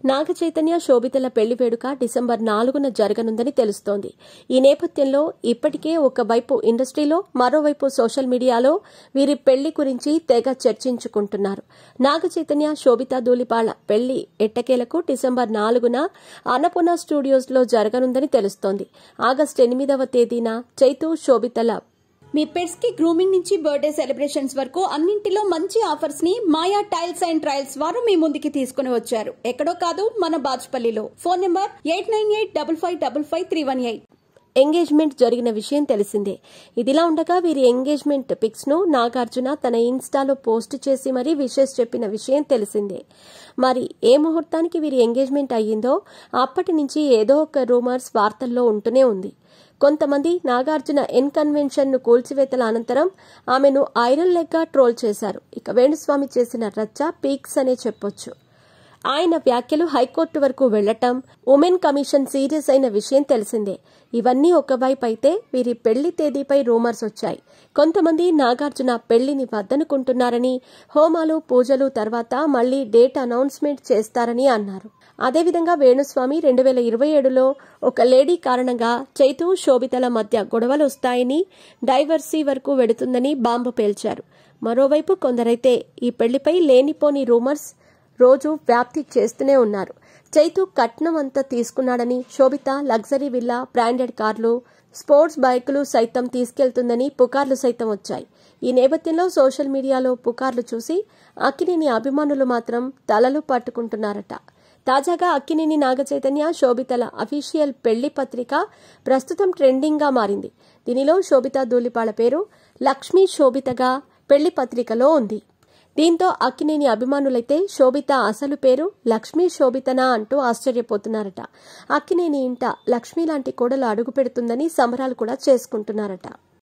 నాగ చైతన్య శోభితల పెళ్లి వేడుక డిసెంబర్ 4న జరగనుందని తెలుస్తోంది. ఈ నేపథ్యంలో ఇప్పటికే ఒకవైపు ఇండస్ట్రీలో మరోవైపు సోషల్ మీడియాలో వీరి పెళ్లి గురించి తెగ చర్చించుకుంటున్నారు. నాగ చైతన్య శోభిత ధూళిపాళ్ల పెళ్లి ఎట్టకేలకు డిసెంబర్ 4న అన్నపూర్ణ స్టూడియోస్లో జరగనుందని తెలుస్తోంది. ఆగస్టు 8వ తేదీన చైతు శోభితల మీ పెట్స్ కి గ్రూమింగ్ నుంచి బర్త్డే సెలబ్రేషన్స్ వరకు అన్నింటిలో మంచి ఆఫర్స్ ని మాయా టైల్స్ అండ్ ట్రయల్స్ వారు మీ ముందుకి తీసుకుని వచ్చారు. ఎక్కడో కాదు, మన బాజ్పల్లిలో. Phone number 8985555318. ఎంగేజ్మెంట్ జరిగిన విషయం తెలిసిందే. ఇదిలా ఉండగా వీరి ఎంగేజ్మెంట్ పిక్స్ ను నాగార్జున తన ఇన్స్టాలో పోస్ట్ చేసి మరీ విషెస్ చెప్పిన విషయం తెలిసిందే. మరి ఏ ముహూర్తానికి వీరి ఎంగేజ్మెంట్ అయ్యిందో అప్పటి నుంచి ఏదో ఒక రూమర్స్ వార్తల్లో ఉంటూనే ఉంది. కొంతమంది నాగార్జున ఎన్కన్వెన్షన్ ను కూల్చివేతల అనంతరం ఆమెను ఐరన్ లెగ్ గా ట్రోల్ చేశారు. ఇక వేణుస్వామి చేసిన రచ్చ పీక్స్ అనే చెప్పొచ్చు. ఆయన వ్యాఖ్యలు హైకోర్టు వరకు వెళ్లటం, ఉమెన్ కమిషన్ సీరియస్ అయిన విషయం తెలిసిందే. ఇవన్నీ ఒకవైపు అయితే వీరి పెళ్లి తేదీపై రూమర్స్ వచ్చాయి. కొంతమంది నాగార్జున పెళ్లిని వద్దనుకుంటున్నారని, హోమాలు పూజలు తర్వాత మళ్లీ డేట్ అనౌన్స్మెంట్ చేస్తారని అన్నారు. అదేవిధంగా వేణుస్వామి 2027లో ఒక లేడీ కారణంగా చైతు శోభితల మధ్య గొడవలు వస్తాయని, డైవర్సీ వరకు వెడుతుందని బాంబు పేల్చారు. మరోవైపు కొందరైతే ఈ పెళ్లిపై లేనిపోని రూమర్స్ రోజు వ్యాప్తి చేస్తూనే ఉన్నారు. చైతు కట్నం అంతా తీసుకున్నాడని, శోభిత లగ్జరీ విల్లా, బ్రాండెడ్ కార్లు, స్పోర్ట్స్ బైకులు సైతం తీసుకెళ్తుందని పుకార్లు సైతం వచ్చాయి. ఈ నేపథ్యంలో సోషల్ మీడియాలో పుకార్లు చూసి అక్కినేని అభిమానులు మాత్రం తలలు పట్టుకుంటున్నారట. తాజాగా అక్కినేని నాగచైతన్య శోభితల అఫీషియల్ పెళ్లి పత్రిక ప్రస్తుతం ట్రెండింగ్ గా మారింది. దీనిలో శోభిత ధూళిపాళ్ల పేరు లక్ష్మీ శోభితగా పెళ్లి పత్రికలో ఉంది. దీంతో అక్కినేని అభిమానులైతే శోభిత అసలు పేరు లక్ష్మీ శోభితనా అంటూ ఆశ్చర్యపోతున్నారట. అక్కినేని ఇంట లక్ష్మీ లాంటి కోడలు అడుగు పెడుతుందని సంబరాలు కూడా చేసుకుంటున్నారట.